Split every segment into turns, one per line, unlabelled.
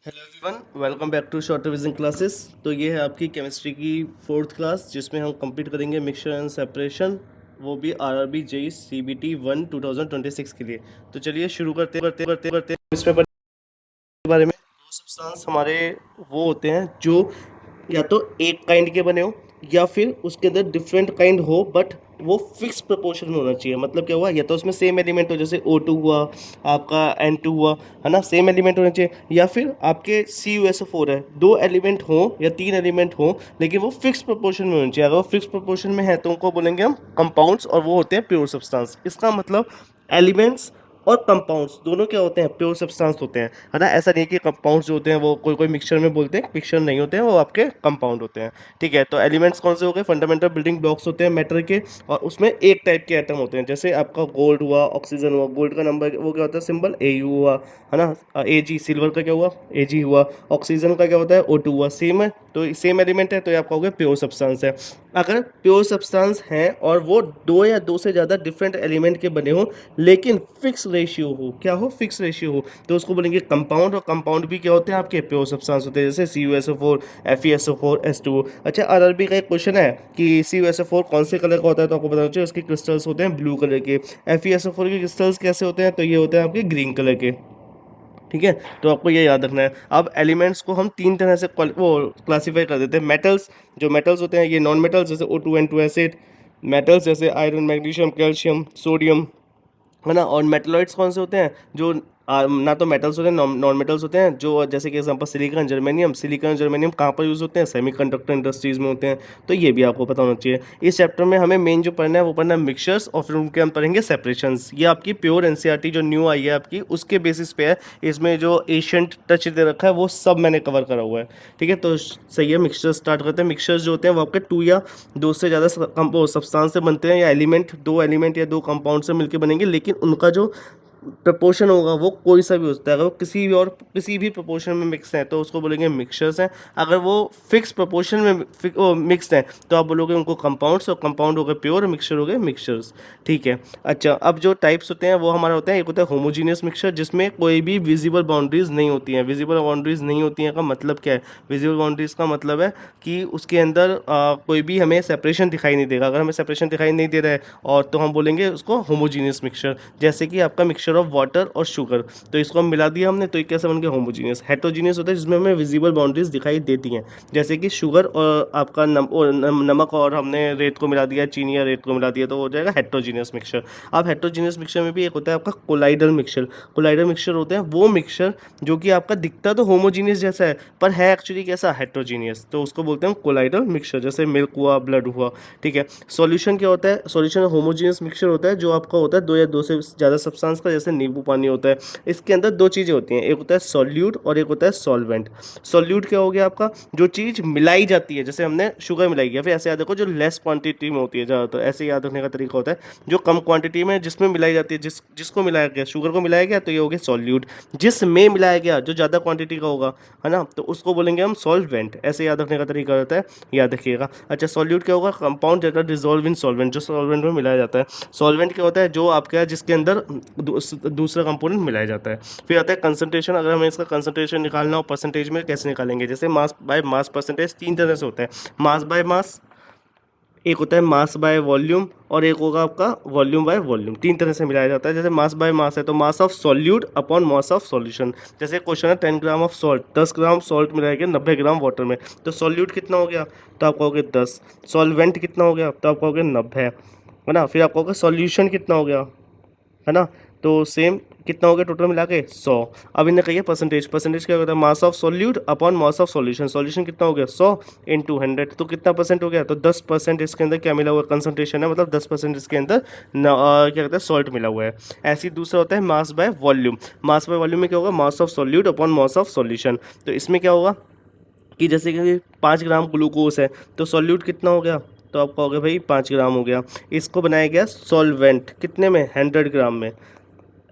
Hello everyone, welcome back to short revision classes. तो ये है आपकी केमिस्ट्री की फोर्थ क्लास, जिसमें हम कंप्लीट करेंगे मिक्सचर एंड सेपरेशन, वो भी आरआरबी जेई सीबीटी 1 2026 के लिए। तो चलिए शुरू करते हैं इस पेपर के बारे में। दो सब्सटेंस हमारे वो होते हैं जो या तो एक काइंड के बने हो या फिर उसके अंदर डिफरेंट काइंड हो, बट वो फिक्स प्रोपोर्शन में होना चाहिए। मतलब क्या हुआ, या तो उसमें सेम एलिमेंट हो, जैसे O2 हुआ, आपका N2 हुआ, है ना, सेम एलिमेंट होने चाहिए। या फिर आपके CuSO4 है, दो एलिमेंट हो या तीन एलिमेंट हो, लेकिन वो फिक्स प्रोपोर्शन में होना चाहिए। अगर वो फिक्स प्रोपोर्शन में है तो उनको बोलेंगे हम कंपाउंड्स, और वो होते हैं प्योर सब्सटेंस। इसका मतलब एलिमेंट्स और कंपाउंड्स दोनों क्या होते हैं, प्योर सब्सटेंस होते हैं, है ना। ऐसा नहीं कि कंपाउंड्स जो होते हैं वो कोई कोई मिक्सचर में बोलते हैं, मिक्सचर नहीं होते हैं, वो आपके कंपाउंड होते हैं। ठीक है, तो एलिमेंट्स कौन से हो गए, फंडामेंटल बिल्डिंग ब्लॉक्स होते हैं मैटर के, और उसमें एक टाइप के एटम होते हैं। जैसे आपका गोल्ड हुआ, ऑक्सीजन हुआ, गोल्ड का नंबर वो क्या होता है, सिंबल AU हुआ, है ना। AG, सिल्वर का क्या हुआ, AG हुआ, ऑक्सीजन का क्या होता है, O2 हुआ। सेम है, तो सेम एलिमेंट है, तो ये आपका हो गया प्योर सब्सटेंस है। अगर प्योर सब्सटेंस है और वो दो या दो से ज़्यादा डिफरेंट एलिमेंट के बने हो, लेकिन फिक्स रेशियो हो, क्या हो, फिक्स रेशियो हो, तो उसको बोलेंगे कंपाउंड। और कंपाउंड भी क्या होते हैं, आपके प्योर सब्सटेंस होते हैं, जैसे CuSO4, FeSO4, H2O। अच्छा, आरआरबी का एक क्वेश्चन है कि CuSO4 कौन से कलर का होता है, तो आपको बताना चाहिए उसके क्रिस्टल्स होते हैं ब्लू कलर के। FeSO4 के क्रिस्टल्स कैसे होते हैं, तो ये होते हैं आपके ग्रीन कलर के। ठीक है, तो आपको ये याद रखना है। अब एलिमेंट्स को हम तीन तरह से वो क्लासीफाई कर देते हैं। मेटल्स, जो मेटल्स होते हैं, ये नॉन मेटल्स जैसे O2N2 एसिड, मेटल्स जैसे आयरन, मैग्नीशियम, कैल्शियम, सोडियम, है ना। और मेटलॉइड्स कौन से होते हैं, जो ना तो मेटल्स होते हैं, नॉन मेटल्स होते हैं, जो जैसे कि example silicon, germanium. Silicon germanium कहाँ पर यूज़ होते हैं, सेमीकंडक्टर इंडस्ट्रीज में होते हैं। तो ये भी आपको पता होना चाहिए। इस चैप्टर में हमें मेन जो पढ़ना है वो पढ़ना है मिक्सचर्स, और फिर उनके हम पढ़ेंगे सेपरेशंस। ये आपकी प्योर एनसीईआरटी जो न्यू आई है आपकी, उसके बेसिस पे है। इसमें जो एशियंट टच दे रखा है वो सब मैंने कवर करा हुआ है। ठीक है, तो सही है, मिक्सचर स्टार्ट करते हैं। मिक्सचर्स जो होते हैं वो आपके टू या दो से ज़्यादा सब्सटेंस से बनते हैं, या एलिमेंट, दो एलिमेंट या दो कंपाउंड से मिलकर बनेंगे, लेकिन उनका जो प्रपोर्शन होगा वो कोई सा भी हो सकता है। अगर वो किसी भी प्रपोर्शन में मिक्स है तो उसको बोलेंगे मिक्सचर्स हैं। अगर वो फिक्स प्रपोर्शन में मिक्स हैं तो आप बोलोगे उनको कंपाउंड्स, और कंपाउंड हो गए प्योर, मिक्सचर हो गए मिक्सचर्स। ठीक है। अच्छा, अब जो टाइप्स होते हैं वो हमारा होता है, एक होता है होमोजीनियस मिक्सचर, जिसमें कोई भी विजिबल बाउंड्रीज नहीं होती हैं। विजिबल बाउंड्रीज नहीं होती हैं का मतलब क्या है, विजिबल बाउंड्रीज का मतलब है कि उसके अंदर कोई भी हमें सेपरेशन दिखाई नहीं देगा। अगर हमें सेपरेशन दिखाई नहीं दे रहा है और तो हम बोलेंगे उसको होमोजीनियस मिक्सचर। जैसे कि आपका मिक्सचर ऑफ वाटर और शुगर, तो इसको हम मिला दिया हमने, तो ये कैसे बन गया, होमोजीनियस। हेट्रोजीनियस होता है जिसमें हमें विजिबल बाउंड्रीज दिखाई देती हैं, जैसे कि शुगर और आपका नमक, और हमने रेत को मिला दिया, चीनी या रेत को मिला दिया, तो हो जाएगा हेट्रोजीनियस मिक्सचर। अब हेट्रोजीनियस मिक्सचर में भी एक होता है आपका कोलाइडल मिक्सचर। कोलाइडल मिक्सचर होते हैं वो मिक्सचर जो कि आपका दिखता तो होमोजीनियस जैसा है, पर है एक्चुअली कैसा, हेट्रोजीनियस, तो उसको बोलते हैं कोलाइडल मिक्सचर। जैसे मिल्क हुआ, ब्लड हुआ। ठीक है। सॉल्यूशन क्या होता है, सॉल्यूशन होमोजीनियस मिक्सचर होता है जो आपका होता है दो या दो से ज़्यादा सब्सटेंस का, जैसे नींबू पानी होता है। इसके अंदर दो चीज़ें होती हैं, एक होता है सॉल्यूट और एक होता है सॉल्वेंट। सॉल्यूट क्या हो गया आपका, जो चीज़ मिलाई जाती है, जैसे हमने शुगर मिलाई है, फिर ऐसे याद रखो जो लेस क्वांटिटी में होती है ज़्यादातर, ऐसे याद रखने का तरीका होता है। जो कम क्वांटिटी में जिसमें मिलाई जाती है, जिसको मिलाया गया, शुगर को मिलाया गया, तो ये हो गया सॉल्यूट। जिसमें मिलाया गया, जो ज़्यादा क्वांटिटी का होगा, है ना, तो उसको बोलेंगे हम सॉल्वेंट। ऐसे याद रखने का तरीका रहता है, याद रखिएगा। अच्छा, सॉल्यूट क्या होगा, compound that are dissolve in solvent, जो सॉल्वेंट में मिलाया जाता है। सॉल्वेंट क्या होता है, जो आपका जिसके अंदर दूसरा कंपोनेंट मिलाया जाता है। फिर आता है कंसंट्रेशन। अगर हमें इसका कंसंट्रेशन निकालना हो परसेंटेज में, कैसे निकालेंगे, जैसे मास बाय मास परसेंटेज तीन तरह से होता है। मास बाय मास, एक होता है मास बाय वॉल्यूम, और एक होगा आपका वॉल्यूम बाय वॉल्यूम। तीन तरह से मिलाया जाता है। जैसे मास बाय मास है तो mass of solute upon mass of solution. जैसे क्वेश्चन है 10 gram of salt, 10 gram salt मिलाया गया 90 ग्राम वाटर में, तो सॉल्यूट कितना हो गया, तो आप कहोगे 10। सॉल्वेंट कितना हो गया, तो आप कहोगे 90, है ना। फिर आप कहोगे सॉल्यूशन कितना हो गया, है ना, तो सेम कितना हो गया टोटल मिला के 100। अब इन्हें कहिए परसेंटेज। परसेंटेज क्या होता है, mass of solute upon mass of solution. Solution कितना हो गया 100 इंटू 100, तो कितना परसेंट हो गया, तो 10% इसके अंदर क्या मिला हुआ है, कंसंट्रेशन है, मतलब 10% इसके अंदर क्या कहते हैं, सॉल्ट मिला हुआ है। ऐसे ही दूसरा होता है mass by volume. Mass by volume में क्या होगा, mass of solute upon mass of solution. तो इसमें क्या होगा कि जैसे कि 5 ग्राम ग्लूकोज है, तो सॉल्यूट कितना हो गया, तो आप कहोगे भाई 5 ग्राम हो गया। इसको बनाया गया सॉल्वेंट कितने में, 100 ग्राम में।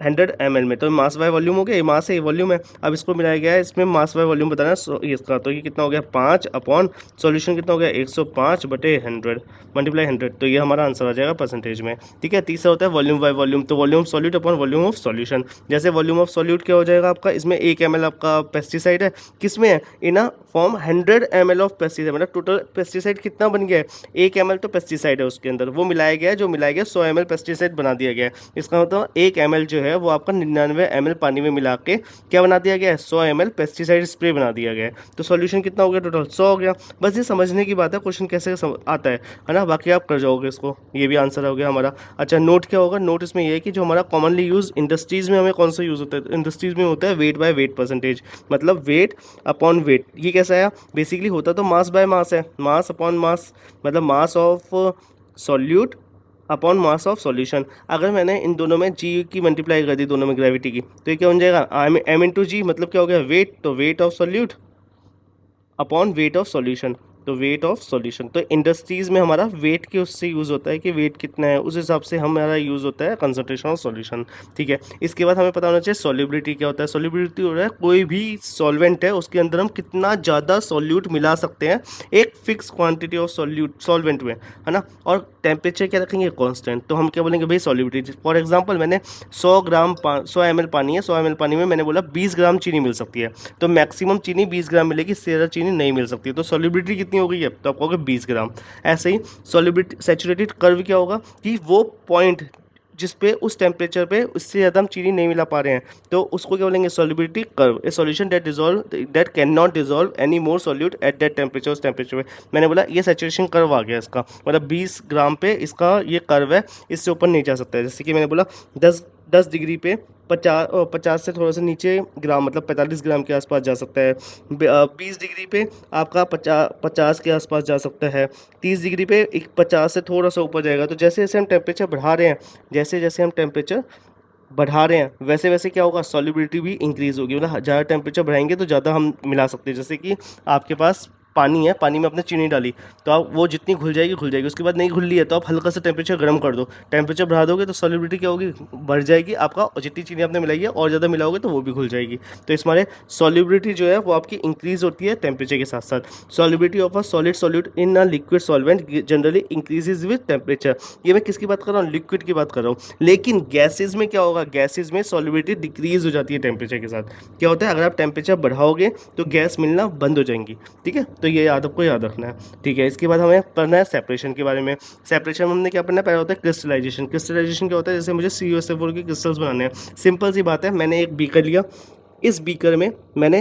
100 ml में, तो मास बाय वॉल्यूम हो गया, ये मास है ये वॉल्यूम है। अब इसको मिलाया गया है, इसमें मास बाय वॉल्यूम बताना है इसका, तो ये कितना हो गया 5 अपॉन सॉल्यूशन कितना हो गया 105/100 मल्टीप्लाई 100, तो ये हमारा आंसर आ जाएगा परसेंटेज में। ठीक है, तीसरा होता है वॉल्यूम बाय वॉल्यूम, तो volume solute upon volume of solution. जैसे वॉल्यूम ऑफ सॉल्यूट क्या हो जाएगा आपका, इसमें 1 ml आपका पेस्टिसाइड है, किसमें है, in a form 100 ml of pesticide, मतलब टोटल पेस्टिसाइड कितना बन गया है, 1 ml तो पेस्टिसाइड है उसके अंदर, वो मिलाया गया है, जो मिलाया गया 100 ml पेस्टिसाइड बना दिया गया है। इसका मतलब 1 ml जो है वो आपका 99 ml पानी में मिला के क्या बना दिया गया है, 100 ml पेस्टिसाइड स्प्रे बना दिया गया है। तो सॉल्यूशन कितना हो गया, टोटल 100 हो गया। बस ये समझने की बात है, क्वेश्चन कैसे आता है ना, बाकी आप कर जाओगे इसको, ये भी आंसर हो गया हमारा। अच्छा, नोट क्या होगा, नोट इसमें ये है कि जो हमारा कॉमनली यूज इंडस्ट्रीज़ में हमें कौन सा यूज़ होता है, इंडस्ट्रीज़ में होता है वेट बाय वेट परसेंटेज, मतलब वेट अपॉन वेट। ये कैसा आया, बेसिकली होता तो मास बाय मास है, मास अपॉन मास, मतलब mass of solute upon mass of solution. अगर मैंने इन दोनों में जी की मल्टीप्लाई कर दी, दोनों में ग्रेविटी की, तो ये क्या बन जाएगा एम इंटू जी, मतलब क्या हो गया वेट, तो weight of solute upon weight of solution, तो वेट ऑफ सॉल्यूशन। तो इंडस्ट्रीज़ में हमारा वेट के उससे यूज़ होता है कि वेट कितना है, उस हिसाब से हमारा यूज़ होता है कंसंट्रेशन ऑफ सॉल्यूशन। ठीक है, इसके बाद हमें पता होना चाहिए सॉल्युबिलिटी क्या होता है। सॉल्युबिलिटी हो रहा है कोई भी सॉल्वेंट है उसके अंदर हम कितना ज़्यादा सॉल्यूट मिला सकते हैं एक fix quantity of solute solvent में, है ना। और टेम्परेचर क्या रखेंगे कॉन्स्टेंट, तो हम क्या बोलेंगे भाई सॉल्युबिलिटी। फॉर एग्जाम्पल मैंने 100 ml पानी है, 100 ml पानी में मैंने बोला 20 ग्राम चीनी मिल सकती है, तो मैक्सिमम चीनी 20 ग्राम मिलेगी, इससे ज़्यादा चीनी नहीं मिल सकती, तो सॉल्युबिलिटी कितनी हो गई है, तो आप कहोगे 20 ग्राम। ऐसे ही सॉल्युबिलिटी सैचुरेटेड कर्व क्या होगा कि वो पॉइंट जिस पे उस टेम्परेचर पे उससे ज़्यादा हम चीनी नहीं मिला पा रहे हैं, तो उसको क्या बोलेंगे solubility curve. A solution that can not dissolve any more solute at that temperature, उस टेम्परेचर पे। मैंने बोला ये सैचुरेशन कर्व आ गया इसका, मतलब 20 ग्राम पे इसका ये कर्व है, इससे ऊपर नहीं जा सकता है। जैसे कि मैंने बोला 10 डिग्री पे 50 से थोड़ा सा नीचे ग्राम, मतलब 45 ग्राम के आसपास जा सकता है। 20 डिग्री पे आपका 50 के आसपास जा सकता है। 30 डिग्री पे 50 से थोड़ा सा ऊपर जाएगा। तो जैसे जैसे हम टेम्परेचर बढ़ा रहे हैं, जैसे जैसे हम टेम्परेचर बढ़ा रहे हैं, वैसे वैसे क्या होगा सॉल्युबिलिटी भी इंक्रीज़ होगी, मतलब ज़्यादा टेम्परेचर बढ़ाएंगे तो ज़्यादा हम मिला सकते हैं। जैसे कि आपके पास पानी है, पानी में आपने चीनी डाली, तो आप वो जितनी घुल जाएगी, उसके बाद नहीं घुल रही है तो आप हल्का सा टेम्परेचर गर्म कर दो, टेम्परेचर बढ़ा दोगे तो सॉल्युबिलिटी क्या होगी, बढ़ जाएगी आपका, और जितनी चीनी आपने मिलाई है और ज़्यादा मिलाओगे तो वो भी घुल जाएगी। तो इस मारे सॉल्युबिलिटी जो है वो आपकी इंक्रीज़ होती है टेम्परेचर के साथ साथ। Solubility of a solid solute in a liquid solvent generally increases with temperature. ये मैं किसकी बात कर रहा हूँ, लिक्विड की बात कर रहा हूँ। लेकिन गैसेज में क्या होगा, गैसेज में सॉल्युबिलिटी डिक्रीज हो जाती है टेम्परेचर के साथ। क्या होता है, अगर आप टेम्परेचर बढ़ाओगे तो गैस मिलना बंद हो जाएंगी। ठीक है, तो ये आपको याद रखना है। ठीक है, इसके बाद हमें पढ़ना है सेपरेशन के बारे में। सेपरेशन में हमने क्या पढ़ना है, पहला होता है क्रिस्टलाइजेशन। क्रिस्टलाइजेशन क्या होता है, जैसे मुझे CuSO4 के क्रिस्टल्स बनाने हैं। सिंपल सी बात है, मैंने एक बीकर लिया, इस बीकर में मैंने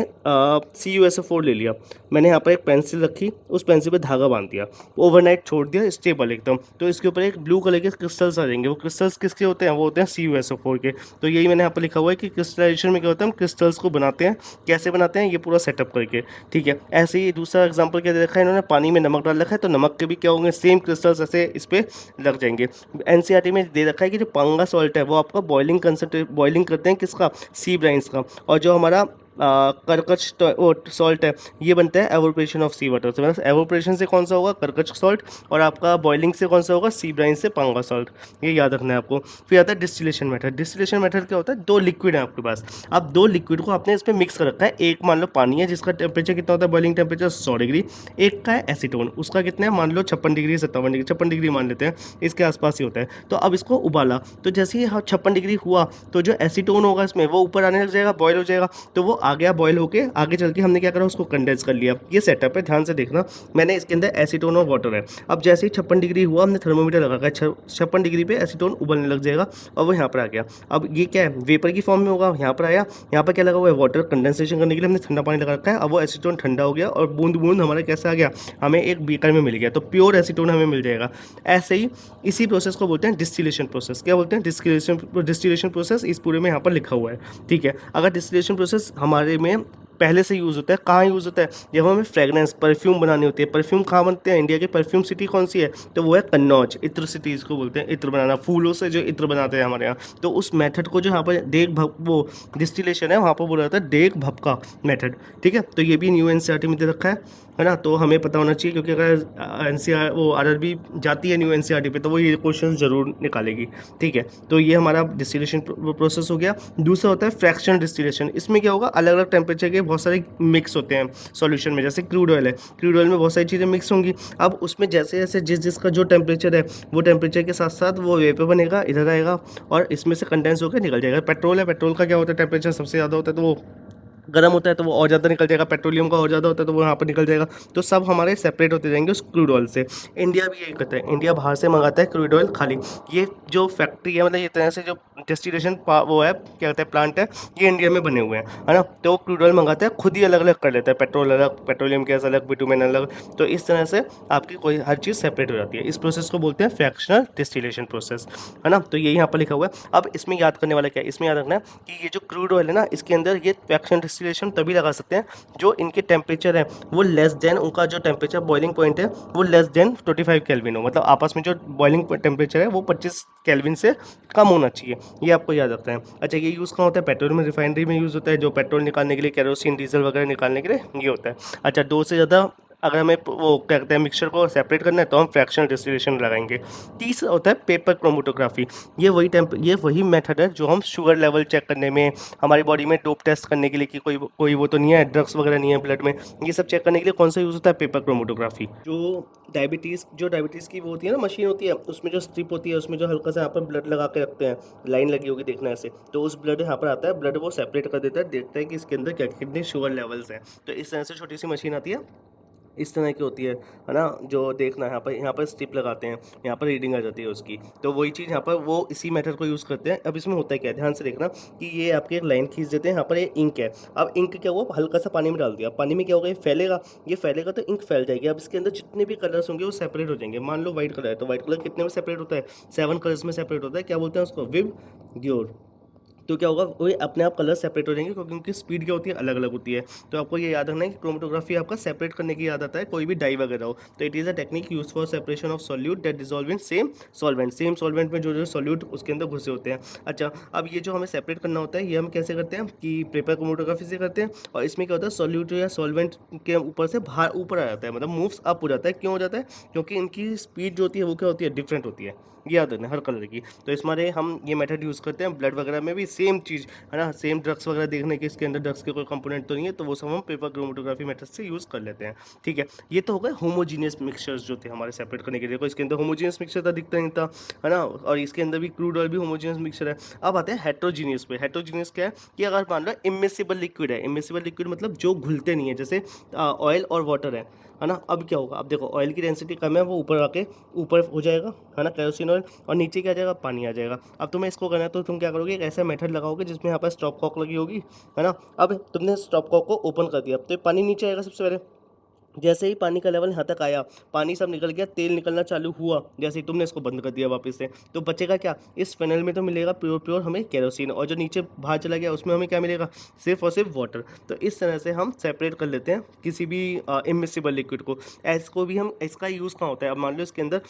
CuSO4 ले लिया, मैंने यहाँ पर एक पेंसिल रखी, उस पेंसिल पे धागा बांध दिया, ओवरनाइट छोड़ दिया स्टेबल एकदम, तो इसके ऊपर एक ब्लू कलर के क्रिस्टल्स आ जाएंगे। वो क्रिस्टल्स किसके होते हैं, वो होते हैं CuSO4 के। तो यही मैंने यहाँ पर लिखा हुआ है कि क्रिस्टलाइजेशन में क्या होता है, हम क्रिस्टल्स को बनाते हैं, कैसे बनाते हैं ये पूरा सेटअप करके। ठीक है, ऐसे ही दूसरा एग्जाम्पल क्या दे रखा है इन्होंने, पानी में नमक डाल रखा है, तो नमक के भी क्या होंगे, सेम क्रिस्टल्स ऐसे इस पर लग जाएंगे। NCERT में दे रखा है कि जो पांगा सॉल्ट है वो आपका बॉइलिंग करते हैं किसका, सी ब्राइन्स का, और जो हमारा कर्कश सॉल्ट है ये बनता है एवोपरेशन ऑफ सी वाटर से, मतलब एवोपरेशन से कौन सा होगा, कर्कश सॉल्ट, और आपका बॉइलिंग से कौन सा होगा, सी ब्राइन से पांगा सॉल्ट। ये याद रखना है आपको। फिर आता है डिस्टिलेशन मेथड। डिस्टिलेशन मेथड क्या होता है, दो लिक्विड है आपके पास, अब दो लिक्विड को आपने इसमें मिक्स कर रखा है। एक मान लो पानी है जिसका टेम्परेचर कितना होता है, बॉइलिंग टेम्परेचर 100 डिग्री, एक का है एसीटोन, उसका कितना है, मान लो 56 डिग्री 57 डिग्री, 56 डिग्री मान लेते हैं, इसके आसपास ही होता है। तो अब इसको उबाला, तो जैसे ही 56 डिग्री हुआ तो जो एसीटोन होगा इसमें वो ऊपर आने लग जाएगा, बॉयल हो जाएगा, तो वो आ गया बॉयल होके, आगे चल के हमने क्या करा, उसको कंडेंस कर लिया। ये सेटअप है, ध्यान से देखना। मैंने इसके अंदर एसीटोन और वाटर है, अब जैसे ही 56 डिग्री हुआ हमने थर्मोमीटर लगा रखा है, 56 डिग्री पे एसीटोन उबलने लग जाएगा और वो यहाँ पर आ गया। अब ये क्या है, वेपर की फॉर्म में होगा, यहाँ पर आया, यहाँ पर क्या लगा हुआ है, वाटर कंडेंसेशन करने के लिए हमने ठंडा पानी लगा रखा है। अब वो एसीटोन ठंडा हो गया और बूंद बूंद हमारा कैसा आ गया, हमें एक बीकर में मिल गया, तो प्योर एसीटोन हमें मिल जाएगा। ऐसे ही इसी प्रोसेस को बोलते हैं डिस्टिलेशन प्रोसेस। क्या बोलते हैं, डिस्टिलेशन प्रोसेस इस पूरे में यहाँ पर लिखा हुआ है। ठीक है, अगर डिस्टिलेशन प्रोसेस हमारे में पहले से यूज़ होता है। कहाँ यूज़ होता है? जब हमें फ्रेगनेंस परफ्यूम बनानी होती है। परफ्यूम कहाँ बनते हैं? इंडिया की परफ्यूम सिटी कौन सी है? तो वो है कन्नौज। इत्र सिटी इसको बोलते हैं, इत्र बनाना, फूलों से जो इत्र बनाते हैं हमारे यहाँ। तो उस मेथड को जो यहाँ पर देग भप वो डिस्टिलेशन है, वहाँ पर बोला जाता है देग भपका मेथड। ठीक है, तो ये भी न्यू एनसीईआरटी में दे रखा है ना। तो हमें पता होना चाहिए, क्योंकि अगर एनसीआर वो आरआरबी जाती है न्यू एनसीईआरटी पे, तो वो ये क्वेश्चन ज़रूर निकालेगी। ठीक है, तो ये हमारा डिस्टिलेशन प्रोसेस हो गया। दूसरा होता है फ्रैक्शन डिस्टिलेशन। इसमें क्या होगा, अलग अलग टेम्परेचर के बहुत सारे मिक्स होते हैं सॉल्यूशन में। जैसे क्रूड ऑयल है, क्रूड ऑयल में बहुत सारी चीज़ें मिक्स होंगी। अब उसमें जैसे जैसे जिसका जो टेम्परेचर है, वो टेम्परेचर के साथ साथ वो वेपर बनेगा, इधर आएगा और इसमें से कंडेंस होकर निकल जाएगा। पेट्रोल है, पेट्रोल का क्या होता है, टेम्परेचर सबसे ज़्यादा होता है तो वो गर्म होता है, तो वो और ज़्यादा निकल जाएगा। पेट्रोलियम का और ज़्यादा होता है तो वो यहाँ पर निकल जाएगा। तो सब हमारे सेपरेट होते जाएंगे उस क्रूड ऑयल से। इंडिया भी यही करता है, इंडिया बाहर से मंगाता है क्रूड ऑयल खाली। ये जो फैक्ट्री है, मतलब ये तरह से जो डिस्टिलेशन वो है, क्या कहते हैं, प्लांट है, ये इंडिया में बने हुए हैं, है ना। तो क्रूड ऑयल मंगाता है, खुद ही अलग अलग कर लेता है, पेट्रोल अलग, पेट्रोलियम गैस अलग, बिटुमेन अलग। तो इस तरह से आपकी कोई हर चीज़ सेपरेट हो जाती है। इस प्रोसेस को बोलते हैं फ्रैक्शनल डिस्टिलेशन प्रोसेस, है ना। तो ये यहाँ पर लिखा हुआ है। अब इसमें याद करने वाला क्या है, इसमें याद रखना है कि ये जो क्रूड ऑयल है ना, इसके अंदर ये फ्रैक्शनल डिस्टिलेशन तभी लगा सकते हैं जो इनके टेम्परेचर है वो लेस देन, उनका जो टेम्परेचर बॉइलिंग पॉइंट है वो लेस देन 25 केल्विन हो। मतलब आपस में जो बॉइलिंग टेम्परेचर है वो 25 केल्विन से कम होना चाहिए। ये आपको याद रखना है। अच्छा, ये यूज़ कहाँ होता है? पेट्रोल में, रिफाइनरी में यूज़ होता है, जो पेट्रोल निकालने के लिए, केरोसिन, डीजल वगैरह निकालने के लिए ये होता है। अच्छा, दो से ज़्यादा अगर हमें वो क्या कहते हैं मिक्सचर को सेपरेट करना है तो हम फ्रैक्शनल डिस्टिलेशन लगाएंगे। तीसरा होता है पेपर क्रोमेटोग्राफी। ये वही मेथड है जो हम शुगर लेवल चेक करने में, हमारी बॉडी में डोप टेस्ट करने के लिए कि कोई वो तो नहीं है, ड्रग्स वगैरह नहीं है ब्लड में, ये सब चेक करने के लिए कौन सा यूज़ होता है? Paper chromatography. जो डायबिटीज़ की वो होती है ना, मशीन होती है, उसमें जो स्ट्रिप होती है, उसमें जो हल्का सा यहाँ पर ब्लड लगा के रखते हैं, लाइन लगी होगी, देखना ऐसे, तो उस ब्लड यहाँ पर आता है, ब्लड वो सेपरेट कर देता है, देखता है कि इसके अंदर क्या कितने शुगर लेवल्स हैं। तो इस तरह से छोटी सी मशीन आती है, इस तरह की होती है ना, जो देखना यहाँ पर स्ट्रिप लगाते हैं, यहाँ पर रीडिंग आ जाती है उसकी। तो वही चीज़ यहाँ पर वो इसी मेथड को यूज़ करते हैं। अब इसमें होता है क्या, ध्यान से देखना कि ये आपके एक लाइन खींच देते हैं, यहाँ पर ये इंक है। अब इंक क्या हुआ, हल्का सा पानी में डाल दिया, पानी में क्या होगा, ये फैलेगा तो इंक फैल जाएगी। अब इसके अंदर जितने भी कलर्स होंगे वो सेपरेट हो जाएंगे। मान लो व्हाइट कलर है, तो व्हाइट कलर कितने में सेपरेट होता है? 7 कलर्स में सेपरेट होता है। क्या बोलते हैं उसको? विव ग्योर। तो क्या होगा, वो अपने आप कलर सेपरेट हो जाएंगे, क्योंकि उनकी स्पीड क्या होती है, अलग अलग होती है। तो आपको ये याद रखना है कि क्रोमेटोग्राफी आपका सेपरेट करने की याद आता है, कोई भी डाई वगैरह हो। तो it is a technique use for separation of solute that dissolve in same solvent. Same solvent में जो जो सॉल्यूट उसके अंदर घुसे होते हैं। अच्छा, अब ये जो हमें सेपरेट करना होता है, ये हम कैसे करते हैं कि पेपर क्रोमेटोग्राफी से करते हैं। और इसमें क्या होता है, सॉल्यूट या सॉल्वेंट के ऊपर से बाहर ऊपर आ जाता है, मतलब मूव्स अप हो जाता है। क्यों हो जाता है? क्योंकि इनकी स्पीड जो होती है वो क्या होती है, डिफरेंट होती है। ये याद रखना हर कलर की। तो इस मारे हम ये मेथड यूज़ करते हैं। ब्लड वगैरह में भी सेम चीज़, है ना, सेम ड्रग्स वगैरह देखने के, इसके अंदर ड्रग्स के कोई कंपोनेंट तो नहीं है, तो वो सब हम पेपर क्रोमेटोग्राफी मेथड से यूज़ कर लेते हैं। ठीक है, ये तो हो गए होमोजीनियस मिक्सचर्स जो थे हमारे सेपरेट करने के लिए। देखो इसके अंदर होमोजीनियस मिक्सचर था, दिखता नहीं था, है ना, और इसके अंदर भी क्रूड ऑयल भी होमोजीनियस मिक्सचर है। अब आते हैं हेट्रोजीनियस पे। हेट्रोजीनियस क्या है कि अगर मान लो इमिसिबल लिक्विड है, इमिसिबल लिक्विड मतलब जो घुलते नहीं है, जैसे ऑयल और वाटर है ना। अब क्या होगा, अब देखो ऑयल की डेंसिटी कम है, वो ऊपर आके ऊपर हो जाएगा, है ना, केरोसिन ऑयल, और नीचे क्या आ जाएगा, पानी आ जाएगा। अब तुम्हें इसको करना है तो तुम क्या करोगे, एक ऐसा मेथड लगाओगे जिसमें यहाँ पर स्टॉप कॉक लगी होगी, है ना। अब तुमने स्टॉप कॉक को ओपन कर दिया, अब तो पानी नीचे आएगा सबसे पहले। जैसे ही पानी का लेवल यहाँ तक आया, पानी सब निकल गया, तेल निकलना चालू हुआ, जैसे ही तुमने इसको बंद कर दिया वापस से, तो बचेगा क्या, इस फेनल में तो मिलेगा प्योर प्योर हमें केरोसिन, और जो नीचे बाहर चला गया उसमें हमें क्या मिलेगा, सिर्फ और सिर्फ वाटर। तो इस तरह से हम सेपरेट कर लेते हैं किसी भी इमिसिबल लिक्विड को। इसको भी हम, इसका यूज़ कहाँ होता है, अब मान लो इसके अंदर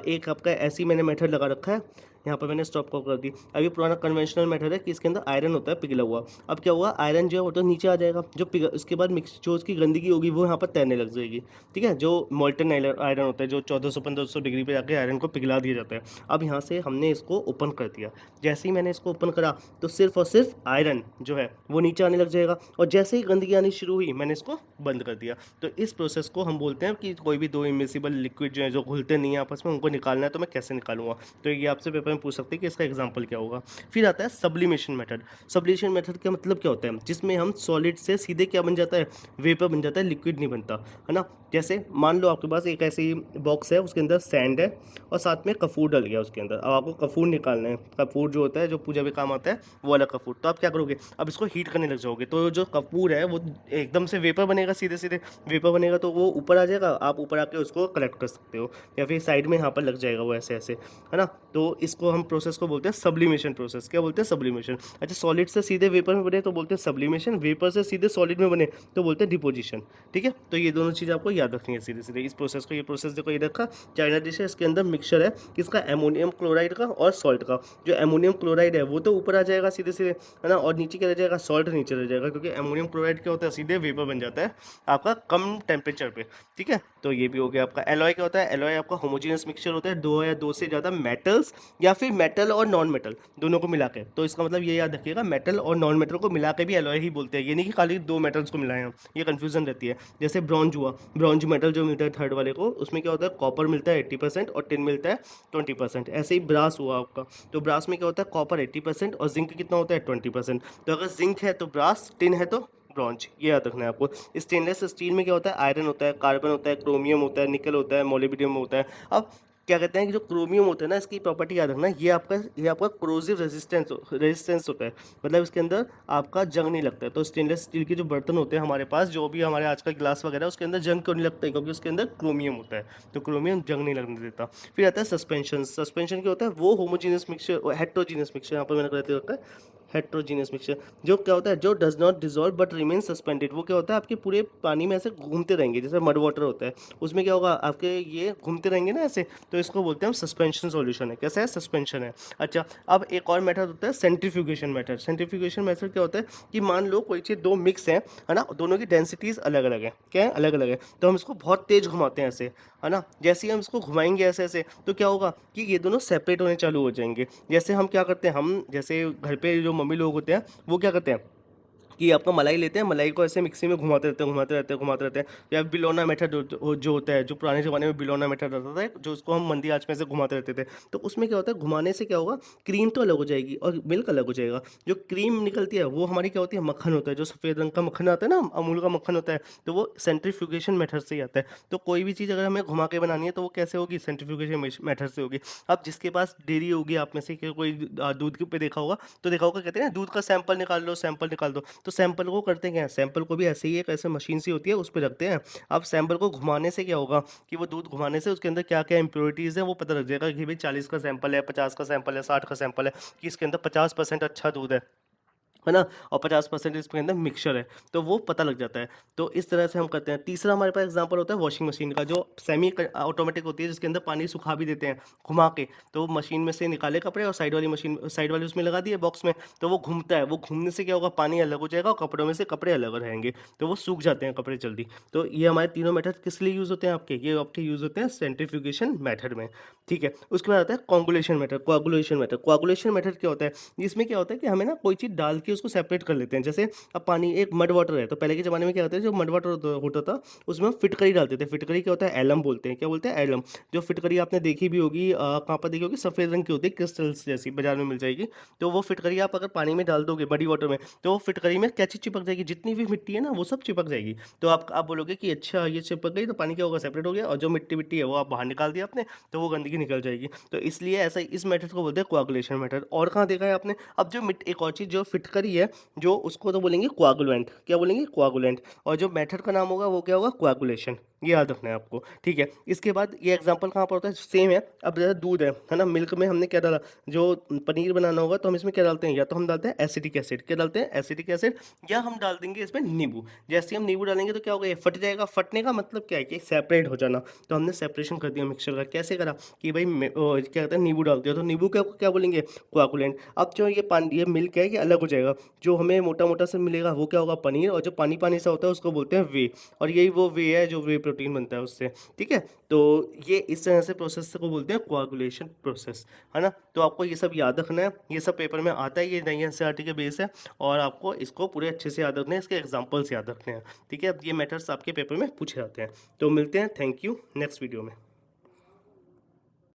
एक आपका ऐसी मैंने मेथड लगा रखा है, यहाँ पर मैंने स्टॉप कॉक कर दी। अभी पुराना कन्वेंशनल मेथड है कि इसके अंदर आयरन होता है पिघला हुआ। अब क्या हुआ, आयरन जो है वो तो नीचे आ जाएगा, जो उसके बाद मिक्स जो उसकी गंदगी होगी वो यहाँ पर तैरने लग जाएगी। ठीक है, जो मोल्टन आयरन होता है, जो 1400-1500 डिग्री पे जाके आयरन को पिघला दिया जाता है। अब यहाँ से हमने इसको ओपन कर दिया, जैसे ही मैंने इसको ओपन करा तो सिर्फ और सिर्फ आयरन जो है वो नीचे आने लग जाएगा, और जैसे ही गंदगी आनी शुरू हुई मैंने इसको बंद कर दिया। तो इस प्रोसेस को हम बोलते हैं कि कोई भी दो इमिसिबल लिक्विड जो है, जो घुलते नहीं है आपस में, उनको निकालना है तो मैं कैसे निकालूंगा। तो ये आपसे पेपर में पूछ सकते हैं कि इसका एग्जाम्पल क्या होगा। फिर आता है सब्लिमेशन मेथड। सब्लिमेशन मेथड का मतलब क्या होता है, जिसमें हम सॉलिड से सीधे क्या बन जाता है, वेपर बन जाता है, लिक्विड नहीं बनता, है ना। जैसे मान लो आपके पास एक ऐसी बॉक्स है, उसके अंदर सैंड है और साथ में कपूर डल गया उसके अंदर। अब आपको कपूर निकालना है, कपूर जो होता है जो पूजा में काम आता है वो वाला कपूर। तो आप क्या करोगे, अब इसको हीट करने लग जाओगे, तो जो कपूर है वो एकदम से वेपर बनेगा, सीधे सीधे वेपर बनेगा, तो वो ऊपर आ जाएगा, आप ऊपर आके उसको कलेक्ट कर सकते हो, या फिर साइड में यहाँ पर लग जाएगा वो ऐसे ऐसे, है ना। तो इसको इसको हम प्रोसेस को बोलते हैं सब्लिमेशन प्रोसेस। क्या बोलते हैं? सब्लिमेशन। अच्छा, सॉलिड से सीधे वेपर में बने तो बोलते हैं सब्लिमेशन, वेपर से सीधे सॉलिड में बने तो बोलते हैं डिपोजिशन। ठीक है, तो ये दोनों चीज़ आपको याद रखनी है सीधे सीधे इस प्रोसेस को। ये प्रोसेस देखो, ये रखा चाइना डिश है, इसके अंदर मिक्सचर है किसका? अमोनियम क्लोराइड का और सॉल्ट का। जो अमोनियम क्लोराइड है वो तो ऊपर आ जाएगा सीधे सीधे, है ना, और नीचे क्या रह जाएगा? सॉल्ट नीचे रह जाएगा, क्योंकि अमोनियम क्लोराइड क्या होता है? सीधे वेपर बन जाता है आपका कम टेम्परेचर पे। ठीक है, तो ये भी हो गया आपका। एलॉय क्या होता है? एलॉय आपका होमोजेनियस मिक्सचर होता है, दो या दो से ज़्यादा मेटल्स या फिर मेटल और नॉन मेटल दोनों को मिला के। तो इसका मतलब ये याद रखिएगा, मेटल और नॉन मेटल को मिला के भी एलॉय ही बोलते हैं, ये नहीं कि खाली दो मेटल्स को मिलाएं हम, ये कन्फ्यूजन रहती है। जैसे ब्रॉन्ज हुआ, ब्रॉन्ज मेटल जो मिलता है थर्ड वाले को, उसमें क्या होता है? कॉपर मिलता है 80% और टिन मिलता है 20%। ऐसे ही ब्रास हुआ आपका, तो ब्रास में क्या होता है? कॉपर 80% और जिंक कितना होता है? 20%। तो अगर जिंक है तो ब्रास, टिन है तो ब्रॉन्ज, ये याद रखना है आपको। स्टेनलेस स्टील में क्या होता है? आयरन होता है, कार्बन होता है, क्रोमियम होता है, निकल होता है, मोलिब्डेनम होता है। अब क्या कहते हैं कि जो क्रोमियम होता है ना, इसकी प्रॉपर्टी याद रखना, ये आपका क्रोजिव रेजिस्टेंस होता है, मतलब इसके अंदर आपका जंग नहीं लगता है। तो स्टेनलेस स्टील के जो बर्तन होते हैं हमारे पास, जो भी हमारे आज का गिलास वगैरह, उसके अंदर जंग क्यों नहीं लगता है? क्योंकि उसके अंदर क्रोमियम होता है, तो क्रोमियम जंग नहीं लगने देता। फिर आता है सस्पेंशन। सस्पेंशन क्या होता है? वो होमोजीनियस मिक्सचर, हेट्रोजीनियस मिक्सचर, यहाँ पर मैंने कहते रखा है हेट्रोजीनियस मिक्सचर। जो क्या होता है? जो does not dissolve but remain suspended. वो क्या होता है? आपके पूरे पानी में ऐसे घूमते रहेंगे, जैसे मड वाटर होता है, उसमें क्या होगा? आपके ये घूमते रहेंगे ना ऐसे, तो इसको बोलते हैं हम सस्पेंशन सॉल्यूशन है। कैसा है? सस्पेंशन है। अच्छा, अब एक और मेथड होता है सेंट्रीफ्यूगेशन मेथड। सेंट्रीफ्यूगेशन मेथड क्या होता है कि मान लो कोई चीज़ दो मिक्स है ना, दोनों की डेंसिटीज अलग अलग है। क्या है? अलग अलग है, तो हम इसको बहुत तेज घुमाते हैं ऐसे, है ना। जैसे ही हम इसको घुमाएंगे ऐसे ऐसे, तो क्या होगा कि ये दोनों सेपरेट होने चालू हो जाएंगे। जैसे हम क्या करते हैं, हम जैसे घर पे जो मम्मी लोग होते हैं वो क्या करते हैं कि आपका मलाई लेते हैं, मलाई को ऐसे मिक्सी में घुमाते रहते हैं, घुमाते रहते हैं, घुमाते रहते हैं। या बिलोना मेथड जो होता है, जो पुराने ज़माने में बिलोना मेथड रहता था, जो उसको हम मंदी आँच में से घुमाते रहते थे। तो उसमें क्या होता है? घुमाने से क्या होगा? क्रीम तो अलग हो जाएगी और मिल्क अलग हो जाएगा। जो क्रीम निकलती है वो हमारी क्या होती है? मक्खन होता है, जो सफ़ेद रंग का मक्खन आता है ना, अमूल का मक्खन होता है, तो वो सेंट्रीफ्यूगेशन मेथड से ही आता है। तो कोई भी चीज़ अगर हमें घुमा के बनानी है तो वो कैसे होगी? सेंट्रीफ्यूगेशन मेथड से होगी। अब जिसके पास डेयरी होगी, आप में से कोई दूध के पे देखा होगा, तो देखा होगा कहते हैं ना, दूध का सैंपल निकाल लो, सैंपल निकाल दो। तो सैंपल को करते क्या है? सैंपल को भी ऐसे ही एक ऐसे मशीन सी होती है, उस पे रखते हैं। अब सैंपल को घुमाने से क्या होगा कि वो दूध घुमाने से उसके अंदर क्या-क्या इम्प्योरिटीज़ है वो पता लग जाएगा कि भाई 40 का सैंपल है, 50 का सैंपल है, 60 का सैंपल है, कि इसके अंदर 50% अच्छा दूध है ना? और 50% इसके अंदर मिक्सचर है, तो वो पता लग जाता है। तो इस तरह से हम करते हैं। तीसरा हमारे पास एग्जांपल होता है वॉशिंग मशीन का, जो सेमी ऑटोमेटिक होती है, जिसके अंदर पानी सुखा भी देते हैं घुमा के। तो मशीन में से निकाले कपड़े और साइड वाली उसमें लगा दिए बॉक्स में, तो वो घूमता है। वो घूमने से क्या होगा? पानी अलग हो जाएगा और कपड़ों में से कपड़े अलग रहेंगे, तो वो सूख जाते हैं कपड़े जल्दी। तो ये हमारे तीनों मेथड किस लिए यूज़ होते हैं आपके? ये आपके यूज़ होते हैं सेंट्रीफ्यूगेशन मेथड में। ठीक है, उसके बाद आता है कोगुलेशन मेथड। कोगुलेशन मेथड क्या होता है? इसमें क्या होता है कि हमें ना कोई चीज़ डाल के उसको सेपरेट कर लेते हैं। जैसे अब पानी, एक मड वाटर है, तो पहले के ज़माने में क्या होता है, जो मड वाटर होता था उसमें हम फिटकरी डालते थे। फिटकरी क्या होता है? एलम बोलते हैं। क्या बोलते हैं? एलम। जो फिटकरी आपने देखी भी होगी, कहाँ पर देखी होगी? सफ़ेद रंग की होती है, क्रिस्टल्स जैसी, बाजार में मिल जाएगी। तो वो फिटकरी आप अगर पानी में डाल दोगे मडी वाटर में, तो वो फिटकरी में क्या चीज़ चिपक जाएगी? जितनी भी मिट्टी है ना, वो सब चिपक जाएगी। तो आप बोलोगे कि अच्छा ये चिपक गई, तो पानी क्या होगा? सेपरेट हो गया, और जो मिट्टी मिट्टी है वो आप बाहर निकाल दिया आपने, तो वो गंदगी निकल जाएगी। तो इसलिए ऐसा इस मेथड को बोलते हैं कोआगुलेशन मेथड। और कहाँ देखा है आपने? अब जो मिट एक और चीज़ जो फिटकरी है, जो उसको तो बोलेंगे कोआगुलेंट। क्या बोलेंगे? कोआगुलेंट। और जो मेथड का नाम होगा वो क्या होगा? कोआगुलेशन। ये याद रखना है आपको, ठीक है। इसके बाद ये एग्जांपल कहाँ पर होता है? सेम है। अब जैसे दूध है ना, मिल्क में हमने क्या डाला? जो पनीर बनाना होगा तो हम इसमें क्या डालते हैं? या तो हम डालते हैं एसिटिक एसिड। क्या डालते हैं? Acetic acid. या हम डाल देंगे इसमें नींबू। जैसे ही हम नींबू डालेंगे तो क्या होगा? ये फट जाएगा। फटने का मतलब क्या है कि सेपरेट हो जाना। तो हमने सेपरेशन कर दिया मिक्सचर का। कैसे करा कि भाई क्या कहते हैं, नींबू डाल दिया, तो नींबू क्या क्या बोलेंगे? कोआगुलेंट। अब जो ये पानी, ये मिल्क है, ये अलग हो जाएगा। जो हमें मोटा मोटा सा मिलेगा वो क्या होगा? पनीर। और जो पानी पानी सा होता है उसको बोलते हैं वे। और यही वो वे है जो वे प्रोटीन बनता है उससे। ठीक है, तो ये इस तरह से प्रोसेस को बोलते हैं कोआगुलेशन प्रोसेस, है ना। तो आपको ये सब याद रखना है, ये सब पेपर में आता है, ये नई एनसीईआरटी के बेस है, और आपको इसको पूरे अच्छे से याद रखना है, इसके एग्जाम्पल्स याद रखने हैं। ठीक है, ये मैटर्स आपके पेपर में पूछे जाते हैं। तो मिलते हैं, थैंक यू, नेक्स्ट वीडियो में।